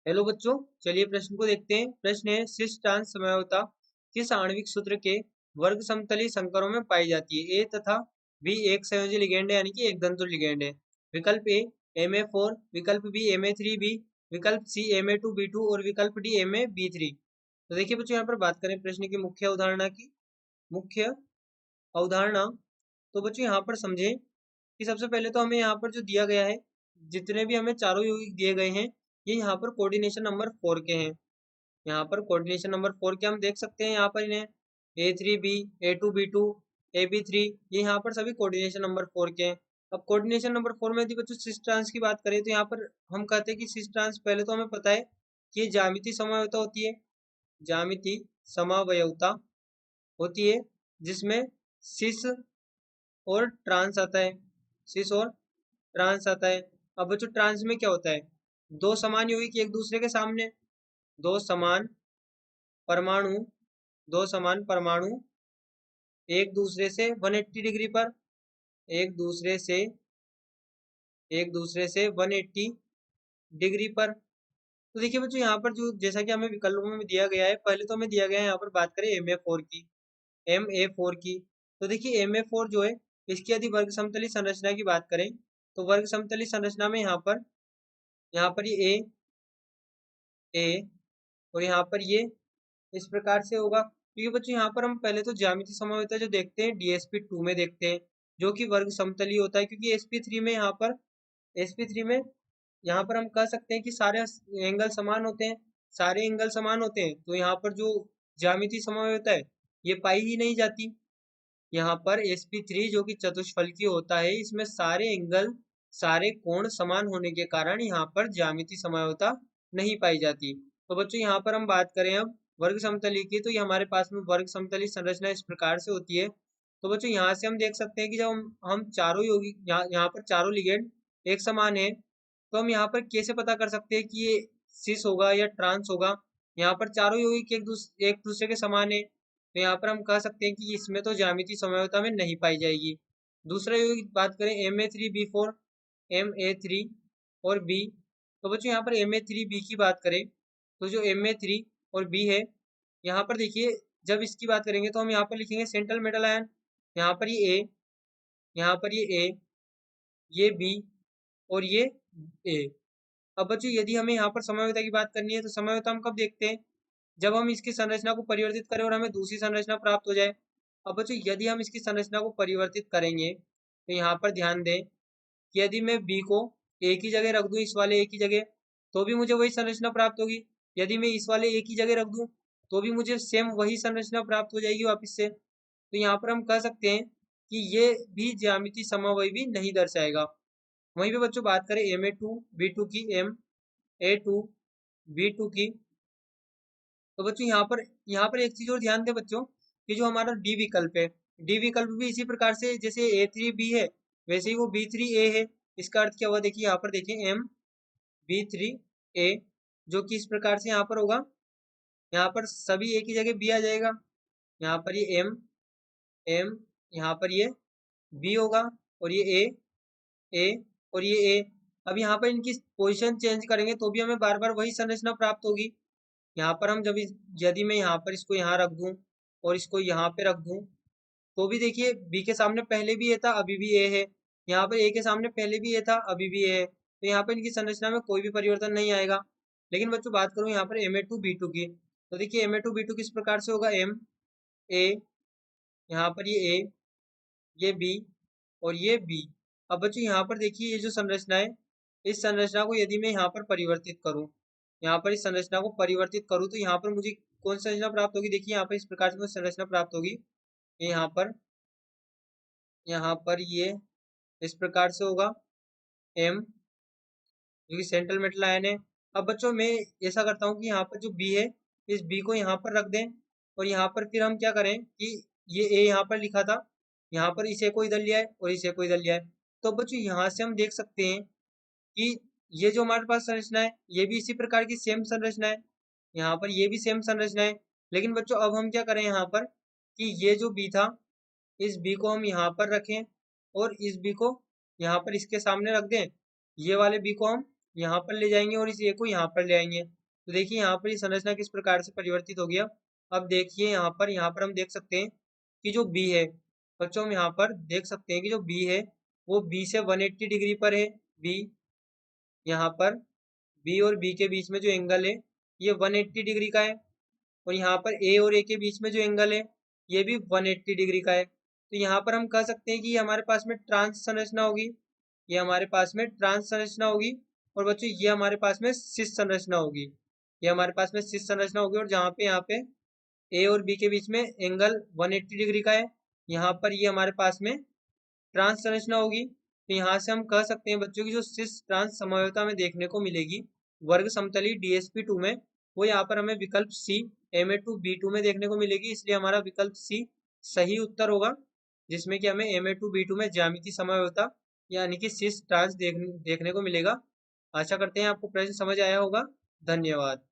Hello बच्चों, चलिए प्रश्न को देखते हैं। प्रश्न है, सिस ट्रांस समझौता किस आणविक सूत्र के वर्ग समतली संकरों में पाई जाती है? ए तथा बी एक संयोजी लिगेंड है, यानी कि एक दंतुर लिगेंड है। विकल्प ए Ma4, विकल्प बी Ma3b, विकल्प सी Ma2b2 और विकल्प डी Ma b3। तो देखिए बच्चों, यहाँ पर बात करें प्रश्न की मुख्य अवधारणा की। मुख्य अवधारणा तो बच्चों यहाँ पर समझें कि सबसे पहले तो हमें यहाँ पर जो दिया गया है, जितने भी हमें चारों यौगिक दिए गए हैं, ये यहाँ पर कोऑर्डिनेशन नंबर 4 के हैं। यहाँ पर कोऑर्डिनेशन नंबर 4 के हम देख सकते हैं यहाँ पर इन्हें A3b, A2b2, AB3, ये यहाँ पर सभी कोऑर्डिनेशन नंबर 4 के हैं। अब कोऑर्डिनेशन नंबर 4 में यदि बच्चों सिस ट्रांस की बात करें तो यहाँ पर हम कहते हैं कि सिस ट्रांस पहले तो हमें पता है कि ये ज्यामितीय समवायता होती है। ज्यामितीय समवायता होती है जिसमें सिस और ट्रांस आता है। सिस और ट्रांस आता है। अब बच्चों ट्रांस में क्या होता है? दो समान यौगिक एक दूसरे के सामने, दो समान परमाणु दो समान परमाणु एक दूसरे से 180 डिग्री पर, एक दूसरे से 180 डिग्री पर। तो देखिए बच्चों, यहाँ पर जो जैसा कि हमें विकल्पों में दिया गया है, पहले तो हमें दिया गया है यहाँ पर बात करें Ma4 की। तो देखिए Ma4 जो है, इसकी यदि वर्ग समतली संरचना की बात करें तो वर्ग समतली संरचना में यहाँ पर ए और यहाँ पर ये इस प्रकार से होगा। क्योंकि बच्चों यहाँ पर हम पहले तो ज्यामितीय समवायता जो देखते हैं DSP2 में देखते हैं, जो कि वर्ग समतली होता है। क्योंकि sp3 में यहाँ पर हम कह सकते हैं कि सारे एंगल समान होते हैं, सारे एंगल समान होते हैं। तो यहाँ पर जो ज्यामितीय समवायता है, ये पाई ही नहीं जाती। यहाँ पर sp3 जो कि चतुष्फलकीय होता है, इसमें सारे कोण समान होने के कारण यहाँ पर ज्यामितीय समवायता नहीं पाई जाती। तो बच्चों यहाँ पर हम बात करें अब वर्ग समतली की, तो ये हमारे पास में वर्ग समतली संरचना इस प्रकार से होती है। तो बच्चों यहाँ से हम देख सकते हैं कि जब हम चारों यौगिक यहाँ पर चारों लिगेंड एक समान है, तो हम यहाँ पर कैसे पता कर सकते हैं कि ये सिस होगा या ट्रांस होगा? यहाँ पर चारों यौगिक एक दूसरे के समान है, तो यहाँ पर हम कह सकते हैं कि इसमें तो ज्यामितीय समवायता में नहीं पाई जाएगी। दूसरा यौगिक बात करें Ma3b4, Ma3 और B। तो बच्चों यहाँ पर Ma3b की बात करें तो जो Ma3 और B है, यहाँ पर देखिए जब इसकी बात करेंगे तो हम यहाँ पर लिखेंगे सेंट्रल मेटल आयन। यहाँ पर ये A, यहाँ पर ये A, ये B और ये A। अब बच्चों यदि हमें यहाँ पर समवायता की बात करनी है तो समवायता हम कब देखते हैं? जब हम इसकी संरचना को परिवर्तित करें और हमें दूसरी संरचना प्राप्त हो जाए। अब बच्चों यदि हम इसकी संरचना को परिवर्तित करेंगे तो यहाँ पर ध्यान दें कि यदि मैं बी को एक ही जगह रख दूं, इस वाले एक ही जगह, तो भी मुझे वही संरचना प्राप्त होगी। यदि मैं इस वाले एक ही जगह रख दूं तो भी मुझे सेम वही संरचना प्राप्त हो जाएगी वापस से। तो यहाँ पर हम कह सकते हैं कि ये भी ज्यामितीय समवाय भी नहीं दर्शाएगा। वहीं पे बच्चों बात करें Ma2b2 की, Ma2b2 की, तो बच्चों यहाँ पर एक चीज और ध्यान दें बच्चों कि जो हमारा डी विकल्प है, डी विकल्प भी इसी प्रकार से जैसे A3b है वैसे ही वो B3a है। इसका अर्थ क्या हुआ? देखिए यहाँ पर देखिए MB3a, जो कि इस प्रकार से यहाँ पर होगा। यहाँ पर सभी एक ही जगह B आ जाएगा। यहाँ पर ये M, यहाँ पर ये B होगा और ये A और ये A। अब यहाँ पर इनकी पोजीशन चेंज करेंगे तो भी हमें बार बार वही संरचना प्राप्त होगी। यहाँ पर हम यदि मैं यहाँ पर इसको यहाँ रख दूं और इसको यहाँ पे रख दूं, तो भी देखिए बी के सामने पहले भी ए था, अभी भी ए है। यहाँ पर ए के सामने पहले भी ए था, अभी भी ए है। तो यहाँ पर इनकी संरचना में कोई भी परिवर्तन नहीं आएगा। लेकिन बच्चों बात करूँ यहाँ पर Ma2b2 की, तो देखिए Ma2b2 किस प्रकार से होगा? M A, यहाँ पर ये A, ये B और ये B। अब बच्चों यहाँ पर देखिए ये जो संरचना है, इस संरचना को यदि मैं यहाँ पर परिवर्तित करूँ, यहाँ पर इस संरचना को परिवर्तित करूँ तो यहाँ पर मुझे कौन सी संरचना प्राप्त होगी? देखिए यहाँ पर इस प्रकार से मुझे संरचना प्राप्त होगी। ये यहाँ पर ये इस प्रकार से होगा M, जो कि सेंट्रल मेटल आयन है। अब बच्चों मैं ऐसा करता हूँ कि यहाँ पर जो B है, इस B को यहाँ पर रख दें और यहाँ पर फिर हम क्या करें कि ये A यहाँ पर लिखा था, यहाँ पर इसे को इधर लिया है और इसे को इधर लिया है। तो बच्चों यहाँ से हम देख सकते हैं कि ये जो हमारे पास संरचना है, ये भी इसी प्रकार की सेम संरचना है। यहाँ पर ये भी सेम संरचना है। लेकिन बच्चों अब हम क्या करें यहाँ पर कि ये जो B था, इस B को हम यहाँ पर रखें और इस B को यहाँ पर इसके सामने रख दें। ये वाले B को हम यहाँ पर ले जाएंगे और इस ए को यहाँ पर ले आएंगे। तो देखिए यहाँ पर ये संरचना किस प्रकार से परिवर्तित हो गया। अब देखिए यहाँ पर हम देख सकते हैं कि जो बी है, बच्चों हम यहाँ पर देख सकते हैं कि जो बी है वो बी से 180 डिग्री पर है। बी यहाँ पर बी और बी के बीच में जो एंगल है ये 180 डिग्री का है, और यहाँ पर ए और ए के बीच में जो एंगल है ये भी 180 डिग्री का है। तो यहाँ पर हम कह सकते हैं कि ये हमारे पास में ट्रांस संरचना होगी, ये हमारे पास में ट्रांस संरचना होगी। और बच्चों ये हमारे पास में सिस संरचना होगी, ये हमारे पास में सिस संरचना होगी। और जहाँ पे यहाँ पे ए और बी के बीच में एंगल 180 डिग्री का है, यहाँ पर ये हमारे पास में ट्रांस संरचना होगी। तो यहाँ से हम कह सकते हैं बच्चों की जो सिस ट्रांस समव्यता में देखने को मिलेगी वर्ग समतली DSP2 में, वो यहाँ पर हमें विकल्प सी Ma2B2 में देखने को मिलेगी। इसलिए हमारा विकल्प सी सही उत्तर होगा, जिसमें कि हमें Ma2B2 में ज्यामितीय समव्यता यानी कि सिस ट्रांस देखने को मिलेगा। आशा करते हैं आपको प्रश्न समझ आया होगा। धन्यवाद।